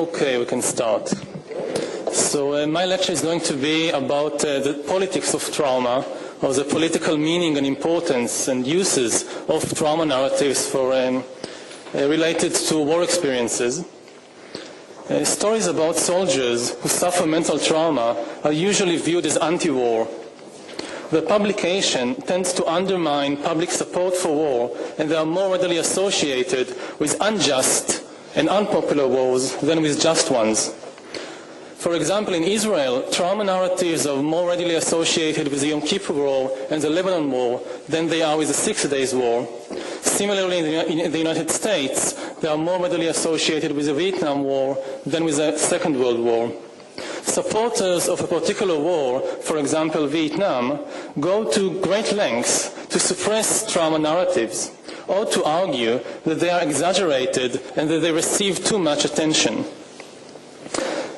Okay, we can start. So my lecture is going to be about the politics of trauma, or the political meaning and importance and uses of trauma narratives for related to war experiences. Stories about soldiers who suffer mental trauma are usually viewed as anti-war. The publication tends to undermine public support for war, and they are more readily associated with unjust and unpopular wars than with just ones. For example, in Israel, trauma narratives are more readily associated with the Yom Kippur War and the Lebanon War than they are with the 6 Days War. Similarly, in the United States, they are more readily associated with the Vietnam War than with the Second World War. Supporters of a particular war, for example Vietnam, go to great lengths to suppress trauma narratives, or to argue that they are exaggerated and that they receive too much attention.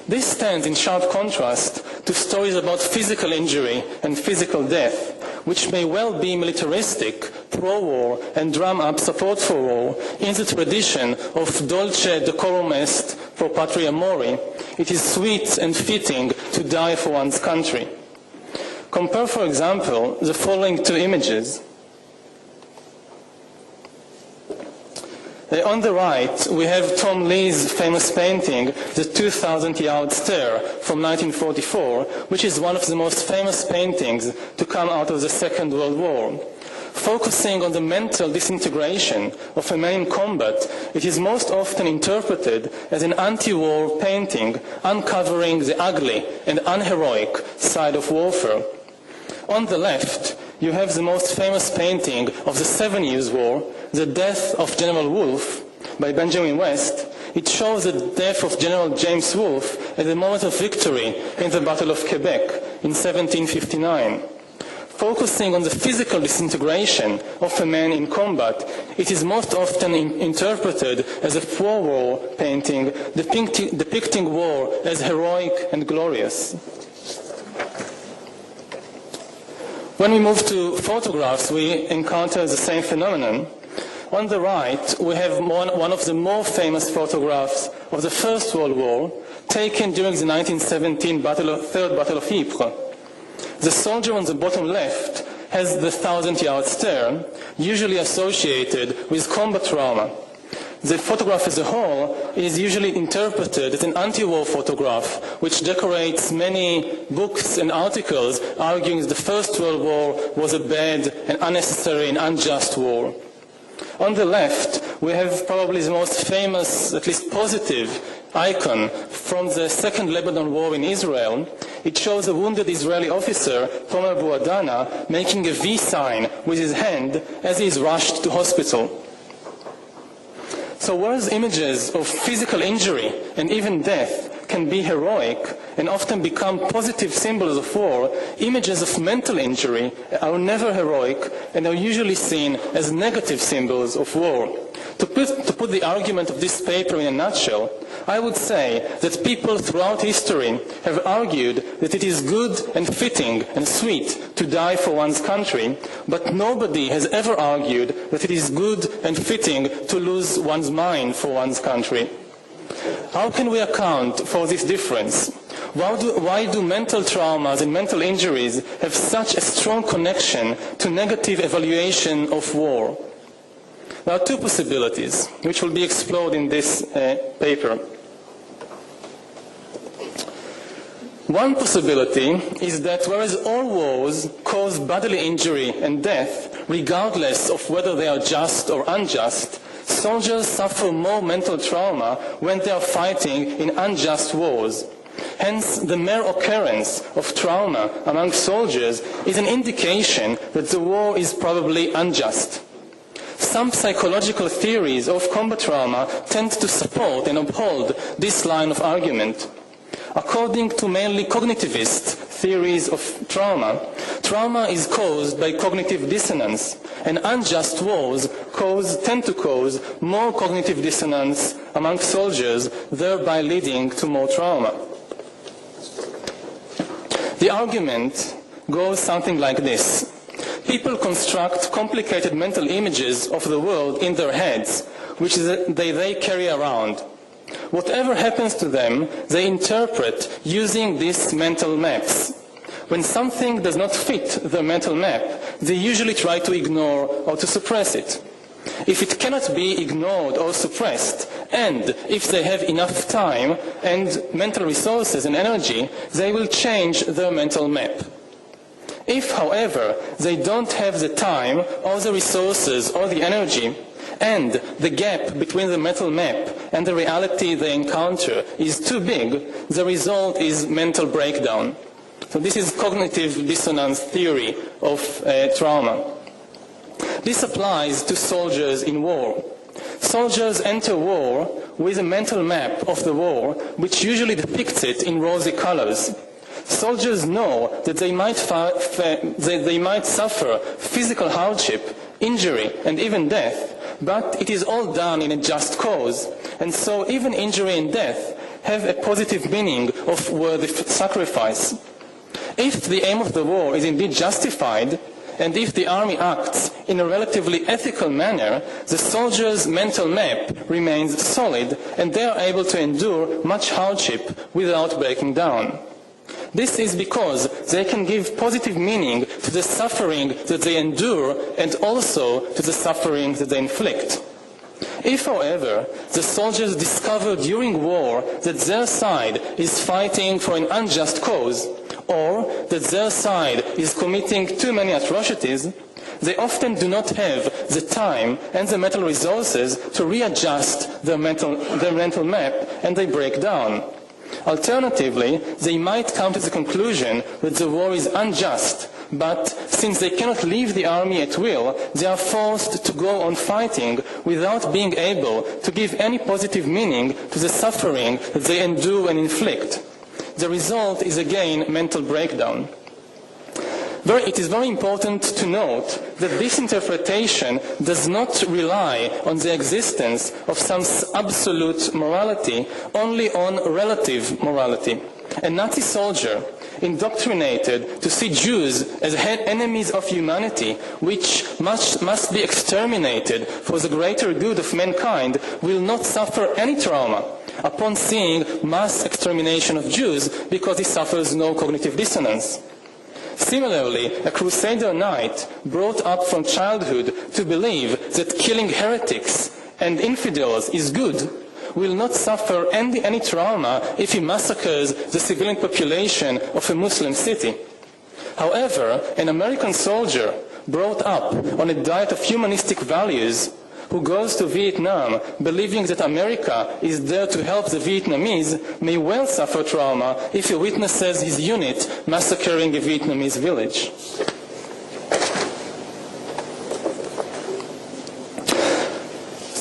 This stands in sharp contrast to stories about physical injury and physical death, which may well be militaristic, pro-war, and drum up support for war in the tradition of dolce decorum est pro patria mori. It is sweet and fitting to die for one's country. Compare, for example, the following two images. On the right, we have Tom Lee's famous painting, The 2,000-Yard Stare, from 1944, which is one of the most famous paintings to come out of the Second World War. Focusing on the mental disintegration of a man in combat, it is most often interpreted as an anti-war painting, uncovering the ugly and unheroic side of warfare. On the left, you have the most famous painting of the 7 Years' War, The Death of General Wolfe, by Benjamin West. It shows the death of General James Wolfe at the moment of victory in the Battle of Quebec in 1759. Focusing on the physical disintegration of a man in combat, it is most often interpreted as a pro-war painting depicting war as heroic and glorious. When we move to photographs, we encounter the same phenomenon. On the right, we have one of the more famous photographs of the First World War, taken during the 1917 Third Battle of Ypres. The soldier on the bottom left has the 1,000-yard stare, usually associated with combat trauma. The photograph as a whole is usually interpreted as an anti-war photograph, which decorates many books and articles arguing that the First World War was a bad and unnecessary and unjust war. On the left, we have probably the most famous, at least positive, icon from the Second Lebanon War in Israel. It shows a wounded Israeli officer, Tomer Buadana, making a V sign with his hand as he is rushed to hospital. So whereas images of physical injury and even death can be heroic and often become positive symbols of war, images of mental injury are never heroic and are usually seen as negative symbols of war. To put the argument of this paper in a nutshell, I would say that people throughout history have argued that it is good and fitting and sweet to die for one's country, but nobody has ever argued that it is good and fitting to lose one's mind for one's country. How can we account for this difference? Why do mental traumas and mental injuries have such a strong connection to negative evaluation of war? There are two possibilities, which will be explored in this paper. One possibility is that whereas all wars cause bodily injury and death, regardless of whether they are just or unjust, soldiers suffer more mental trauma when they are fighting in unjust wars. Hence, the mere occurrence of trauma among soldiers is an indication that the war is probably unjust. Some psychological theories of combat trauma tend to support and uphold this line of argument. According to mainly cognitivist theories of trauma, trauma is caused by cognitive dissonance, and unjust wars tend to cause more cognitive dissonance among soldiers, thereby leading to more trauma. The argument goes something like this. People construct complicated mental images of the world in their heads, which they carry around. Whatever happens to them, they interpret using these mental maps. When something does not fit the mental map, they usually try to ignore or to suppress it. If it cannot be ignored or suppressed, and if they have enough time and mental resources and energy, they will change their mental map. If, however, they don't have the time or the resources or the energy, and the gap between the mental map and the reality they encounter is too big, the result is mental breakdown. So this is cognitive dissonance theory of trauma. This applies to soldiers in war. Soldiers enter war with a mental map of the war, which usually depicts it in rosy colors. Soldiers know that they might suffer physical hardship, injury, and even death, but it is all done in a just cause, and so even injury and death have a positive meaning of worthy sacrifice. If the aim of the war is indeed justified, and if the army acts in a relatively ethical manner, the soldiers' mental map remains solid, and they are able to endure much hardship without breaking down. This is because they can give positive meaning to the suffering that they endure and also to the suffering that they inflict. If, however, the soldiers discover during war that their side is fighting for an unjust cause, or that their side is committing too many atrocities, they often do not have the time and the mental resources to readjust their mental map, and they break down. Alternatively, they might come to the conclusion that the war is unjust, but since they cannot leave the army at will, they are forced to go on fighting without being able to give any positive meaning to the suffering that they endure and inflict. The result is again mental breakdown. It is very important to note that this interpretation does not rely on the existence of some absolute morality, only on relative morality. A Nazi soldier, indoctrinated to see Jews as enemies of humanity, which must be exterminated for the greater good of mankind, will not suffer any trauma upon seeing mass extermination of Jews because he suffers no cognitive dissonance. Similarly, a Crusader knight brought up from childhood to believe that killing heretics and infidels is good will not suffer any trauma if he massacres the civilian population of a Muslim city. However, an American soldier brought up on a diet of humanistic values who goes to Vietnam believing that America is there to help the Vietnamese may well suffer trauma if he witnesses his unit massacring a Vietnamese village.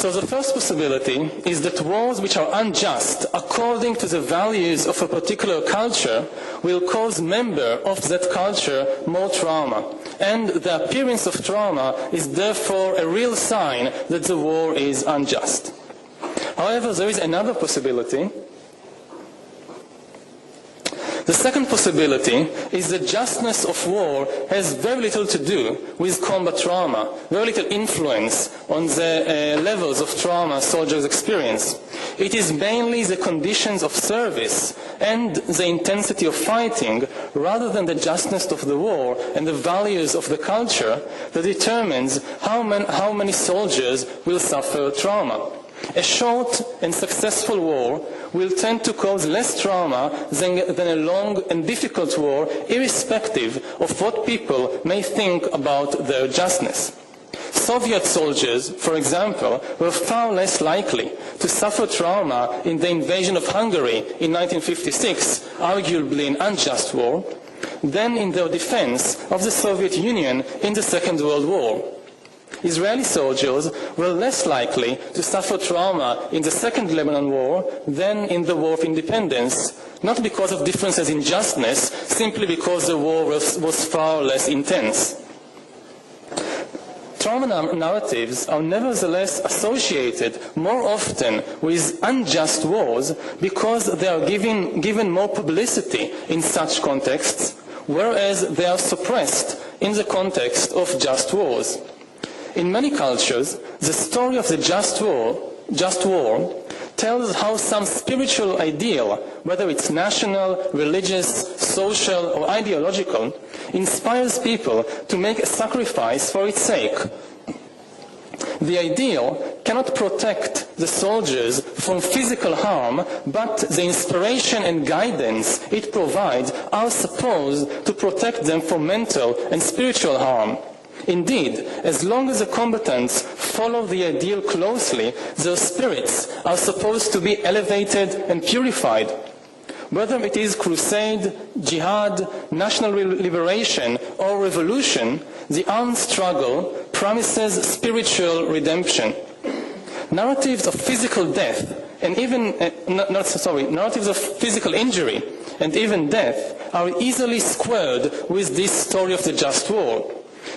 So the first possibility is that wars which are unjust according to the values of a particular culture will cause members of that culture more trauma. And the appearance of trauma is therefore a real sign that the war is unjust. However, there is another possibility. The second possibility is that justness of war has very little to do with combat trauma, very little influence on the levels of trauma soldiers experience. It is mainly the conditions of service and the intensity of fighting, rather than the justness of the war and the values of the culture, that determines how many soldiers will suffer trauma. A short and successful war will tend to cause less trauma than a long and difficult war, irrespective of what people may think about their justness. Soviet soldiers, for example, were far less likely to suffer trauma in the invasion of Hungary in 1956, arguably an unjust war, than in their defense of the Soviet Union in the Second World War. Israeli soldiers were less likely to suffer trauma in the Second Lebanon War than in the War of Independence, not because of differences in justness, simply because the war was far less intense. Trauma narratives are nevertheless associated more often with unjust wars because they are given more publicity in such contexts, whereas they are suppressed in the context of just wars. In many cultures, the story of the just war tells how some spiritual ideal, whether it's national, religious, social, or ideological, inspires people to make a sacrifice for its sake. The ideal cannot protect the soldiers from physical harm, but the inspiration and guidance it provides are supposed to protect them from mental and spiritual harm. Indeed, as long as the combatants follow the ideal closely, their spirits are supposed to be elevated and purified. Whether it is crusade, jihad, national liberation, or revolution, the armed struggle promises spiritual redemption. Narratives of physical death and even narratives of physical injury and even death are easily squared with this story of the just war.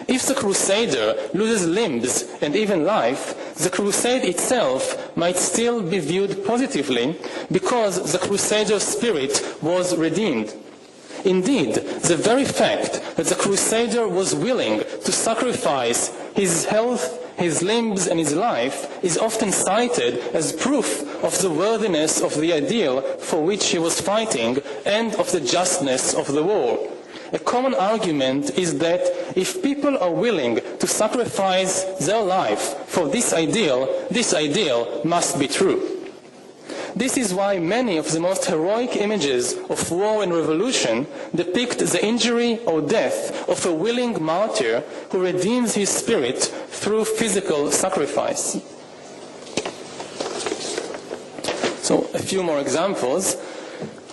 If the crusader loses limbs and even life, the crusade itself might still be viewed positively because the crusader's spirit was redeemed. Indeed, the very fact that the crusader was willing to sacrifice his health, his limbs, and his life is often cited as proof of the worthiness of the ideal for which he was fighting and of the justness of the war. A common argument is that if people are willing to sacrifice their life for this ideal must be true. This is why many of the most heroic images of war and revolution depict the injury or death of a willing martyr who redeems his spirit through physical sacrifice. So, a few more examples.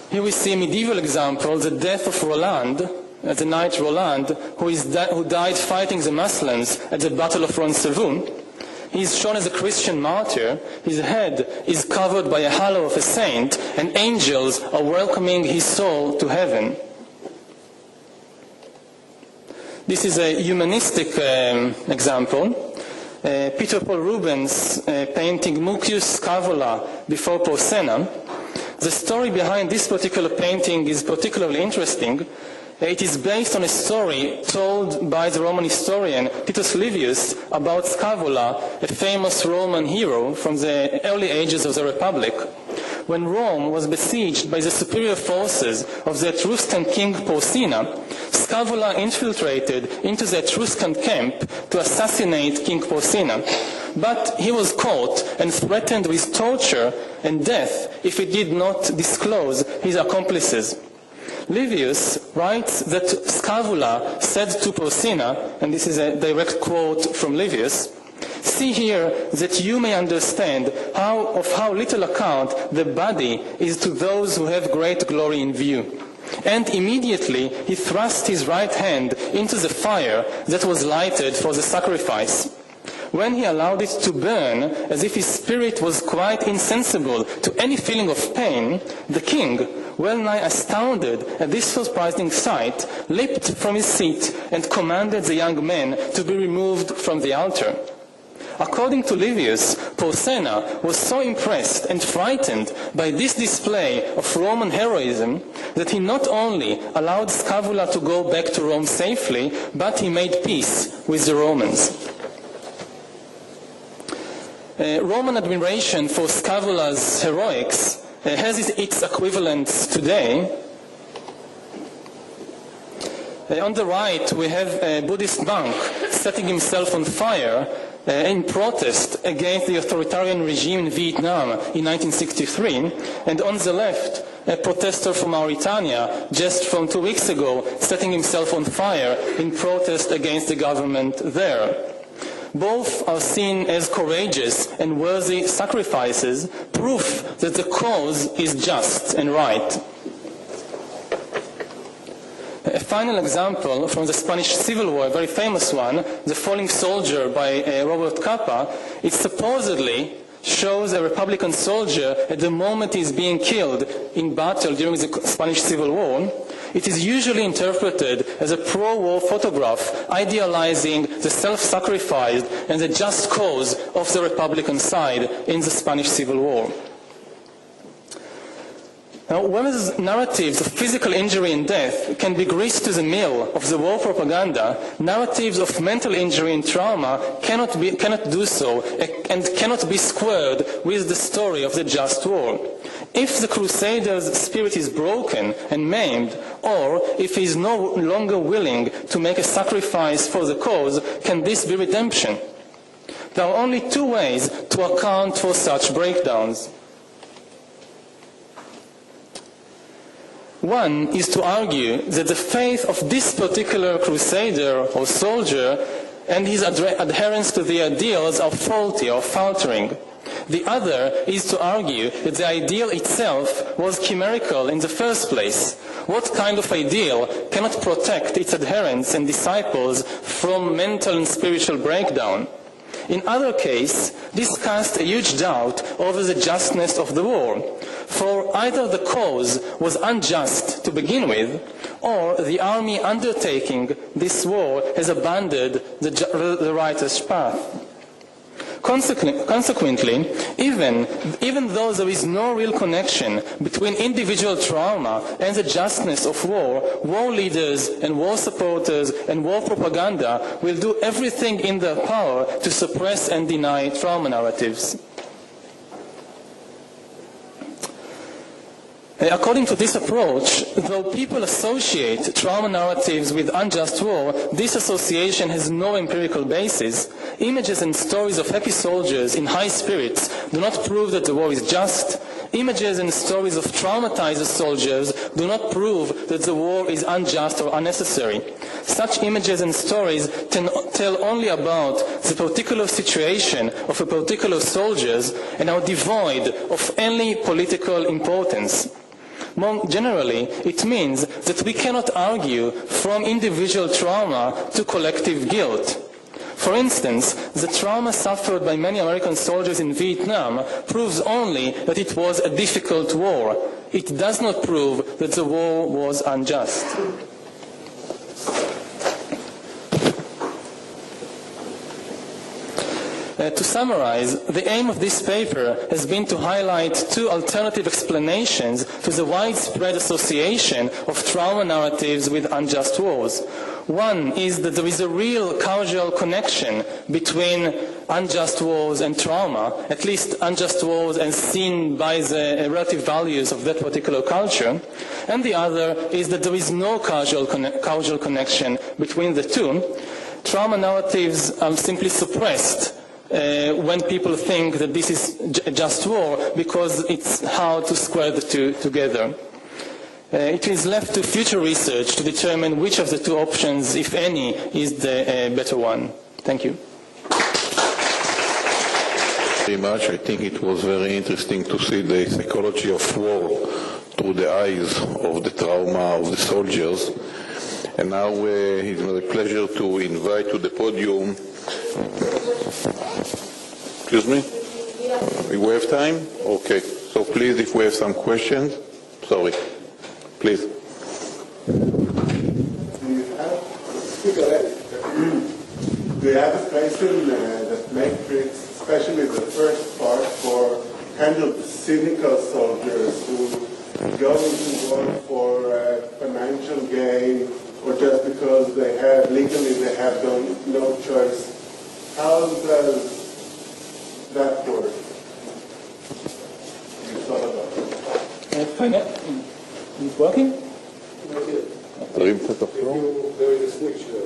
Here we see a medieval example, the death of Roland, the knight Roland, who died fighting the Muslims at the Battle of Roncesvalles. He is shown as a Christian martyr. His head is covered by a halo of a saint, and angels are welcoming his soul to heaven. This is a humanistic example. Peter Paul Rubens painting Mucius Scaevola before Porsenna. The story behind this particular painting is particularly interesting. It is based on a story told by the Roman historian Titus Livius about Scaevola, a famous Roman hero from the early ages of the Republic. When Rome was besieged by the superior forces of the Etruscan king Porsenna, Scaevola infiltrated into the Etruscan camp to assassinate King Porsenna. But he was caught and threatened with torture and death if he did not disclose his accomplices. Livius writes that Scaevola said to Porsenna, and this is a direct quote from Livius, "See here that you may understand of how little account the body is to those who have great glory in view." And immediately he thrust his right hand into the fire that was lighted for the sacrifice. When he allowed it to burn, as if his spirit was quite insensible to any feeling of pain, the king, well nigh astounded at this surprising sight, leaped from his seat and commanded the young man to be removed from the altar. According to Livius, Porsenna was so impressed and frightened by this display of Roman heroism that he not only allowed Scaevola to go back to Rome safely, but he made peace with the Romans. Roman admiration for Scaevola's heroics has its equivalents today. On the right we have a Buddhist monk setting himself on fire in protest against the authoritarian regime in Vietnam in 1963, and on the left a protester from Mauritania just from 2 weeks ago setting himself on fire in protest against the government there. Both are seen as courageous and worthy sacrifices, proof that the cause is just and right. A final example from the Spanish Civil War, a very famous one, The Falling Soldier by Robert Capa. It supposedly shows a Republican soldier at the moment he is being killed in battle during the Spanish Civil War. It is usually interpreted as a pro-war photograph idealizing the self-sacrifice and the just cause of the Republican side in the Spanish Civil War. Now, whereas narratives of physical injury and death can be greased to the mill of the war propaganda, narratives of mental injury and trauma cannot do so and cannot be squared with the story of the just war. If the crusader's spirit is broken and maimed, or if he is no longer willing to make a sacrifice for the cause, can this be redemption? There are only two ways to account for such breakdowns. One is to argue that the faith of this particular crusader or soldier and his adherence to the ideals are faulty or faltering. The other is to argue that the ideal itself was chimerical in the first place. What kind of ideal cannot protect its adherents and disciples from mental and spiritual breakdown? In either case, this cast a huge doubt over the justness of the war, for either the cause was unjust to begin with, or the army undertaking this war has abandoned the righteous path. Consequently, even though there is no real connection between individual trauma and the justness of war leaders and war supporters and war propaganda will do everything in their power to suppress and deny trauma narratives. According to this approach, though people associate trauma narratives with unjust war, this association has no empirical basis. Images and stories of happy soldiers in high spirits do not prove that the war is just. Images and stories of traumatized soldiers do not prove that the war is unjust or unnecessary. Such images and stories tell only about the particular situation of a particular soldiers and are devoid of any political importance. More generally, it means that we cannot argue from individual trauma to collective guilt. For instance, the trauma suffered by many American soldiers in Vietnam proves only that it was a difficult war. It does not prove that the war was unjust. To summarize, the aim of this paper has been to highlight two alternative explanations to the widespread association of trauma narratives with unjust wars. One is that there is a real causal connection between unjust wars and trauma, at least unjust wars as seen by the relative values of that particular culture. And the other is that there is no causal connection between the two. Trauma narratives are simply suppressed when people think that this is a just war because it's hard to square the two together. It is left to future research to determine which of the two options, if any, is the better one. Thank you. Very much. I think it was very interesting to see the psychology of war through the eyes of the trauma of the soldiers. And now it's my pleasure to invite to the podium. Excuse me? We have time? Okay. So please, if we have some questions, sorry. Please. Do you have a place in that matrix, especially the first part, for kind of cynical soldiers who go into war for financial gain or just because they have, legally they have no choice? How does that work? You thought about it? It's working? There is a switch there.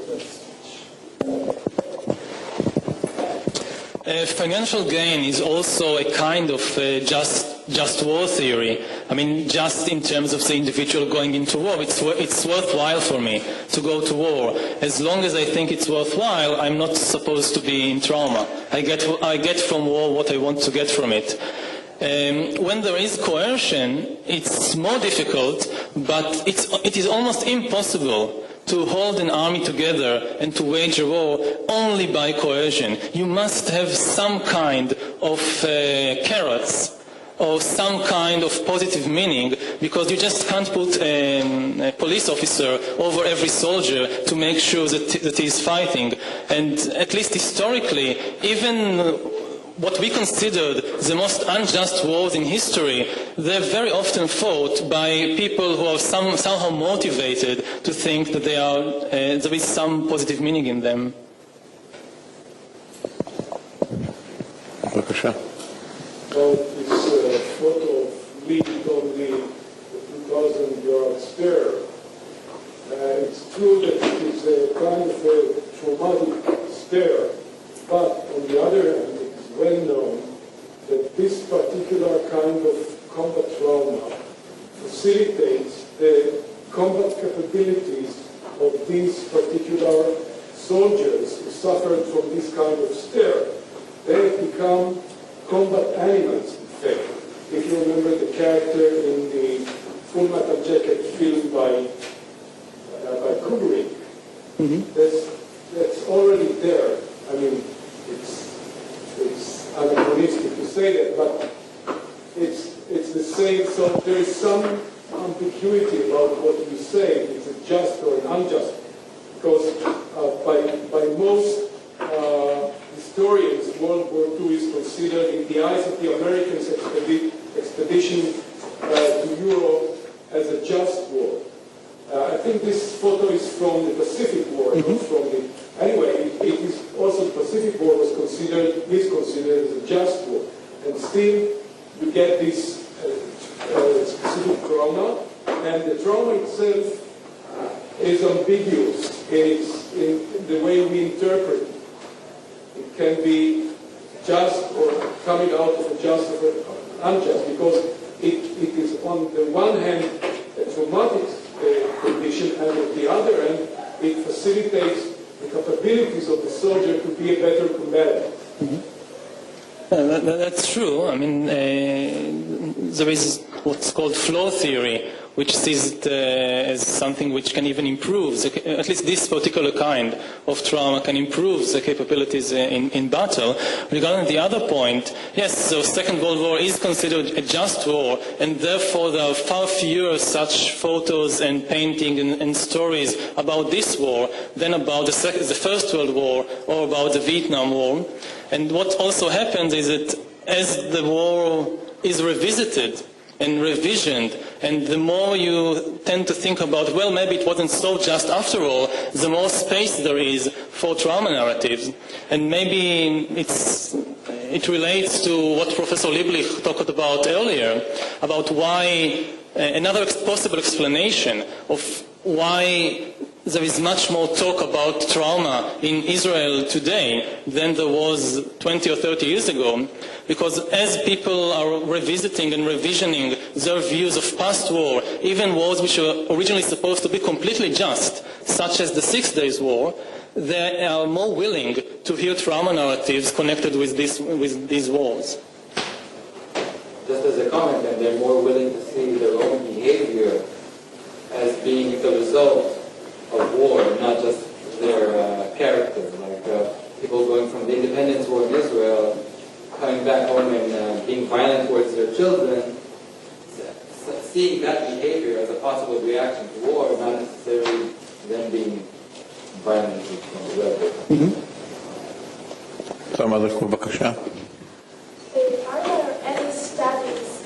Financial gain is also a kind of just war theory. I mean, just in terms of the individual going into war. It's worthwhile for me to go to war. As long as I think it's worthwhile, I'm not supposed to be in trauma. I get from war what I want to get from it. When there is coercion, it's more difficult, but it is almost impossible to hold an army together and to wage a war only by coercion. You must have some kind of carrots or some kind of positive meaning, because you just can't put a police officer over every soldier to make sure that he is fighting. And at least historically, even what we considered the most unjust wars in history, they're very often fought by people who are somehow motivated to think that there is some positive meaning in them. בבקשה. Well, this photo of Lee on the 2,000-yard stair, it's true that it is a kind of a traumatic stair, but on the other hand, it is well known that this particular kind of combat trauma facilitates the combat capabilities of these particular soldiers who suffered from this kind of stair. They have become combat animals, in fact. If you remember the character in the Full Metal Jacket film by Kubrick, that's already there. I mean, it's anachronistic to say that, but it's the same. So there is some ambiguity about what you say. It's a just or an unjust, because by most historians, World War II is considered, in the eyes of the Americans' expedition to Europe, as a just war. I think this photo is from the Pacific War, not from the... Anyway, it is also the Pacific War is considered as a just war. And still, you get this specific trauma, and the trauma itself is ambiguous in the way we interpret it. It can be just or coming out of a just or unjust, because it is on the one hand a traumatic condition, and on the other hand it facilitates the capabilities of the soldier to be a better combatant. That's true. I mean, there is what's called flow theory, which sees it as something which can even improve, at least this particular kind of trauma can improve the capabilities in battle. Regarding the other point, yes, the Second World War is considered a just war, and therefore there are far fewer such photos and paintings and stories about this war than about the First World War or about the Vietnam War. And what also happens is that as the war is revisited and revisioned, and the more you tend to think about, well, maybe it wasn't so just after all, the more space there is for trauma narratives. And maybe it relates to what Professor Lieblich talked about earlier, about why, another possible explanation of why there is much more talk about trauma in Israel today than there was 20 or 30 years ago, because as people are revisiting and revisioning their views of past war, even wars which were originally supposed to be completely just, such as the 6 Days War, they are more willing to hear trauma narratives connected with these wars. Just as a comment, and they're more willing to see their own behavior as being the result of war, not just their character. Like people going from the independence war in Israel, coming back home and being violent towards their children, seeing that behavior as a possible reaction to war, not necessarily them being violent from the rebel. Some other בבקשה. Are there any studies,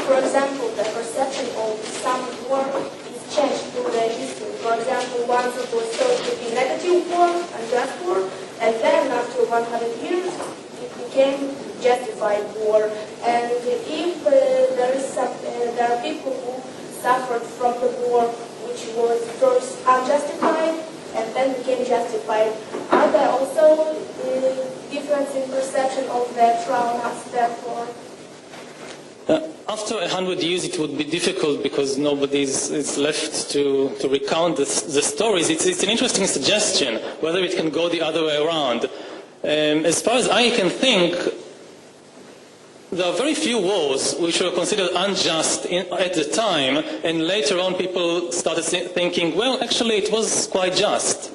for example, the perception of some war is changed through the history? For example, once it was thought to be negative war, unjust war, and then after 100 years, it became justified war. And if there are people who suffered from the war which was first unjustified and then became justified, are there also difference in perception of the traumas, therefore? After 100 years it would be difficult because nobody is left to recount the stories. It's an interesting suggestion, whether it can go the other way around. As far as I can think, there are very few wars which were considered unjust at the time, and later on people started thinking, well, actually it was quite just.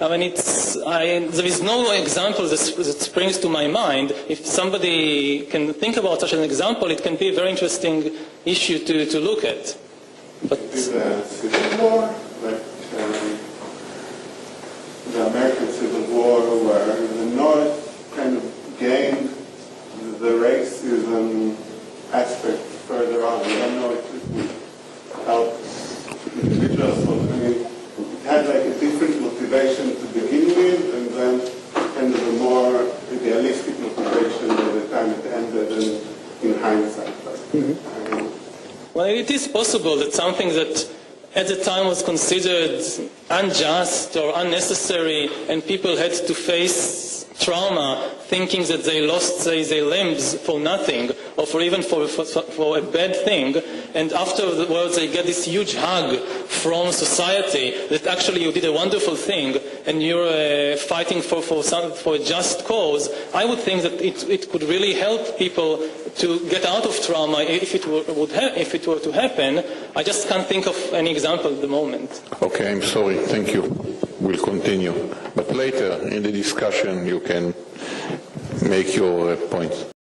I mean, there is no example that springs to my mind. If somebody can think about such an example, it can be a very interesting issue to look at. But the Civil War, like the American Civil War, where the North kind of gave the racism aspect further on. I don't know if it would help individuals. I mean, it had like a different motivation to begin with, and then kind of a more idealistic motivation by the time it ended and in hindsight. Well, it is possible that something that at the time was considered unjust or unnecessary, and people had to face trauma thinking that they lost, say, their limbs for nothing, or for even for a bad thing, and afterwards they get this huge hug from society that actually you did a wonderful thing and you're fighting for a just cause. I would think that it could really help people to get out of trauma if it were to happen. I just can't think of any example at the moment. Okay, I'm sorry. Thank you. We'll continue. But later in the discussion you can make your points.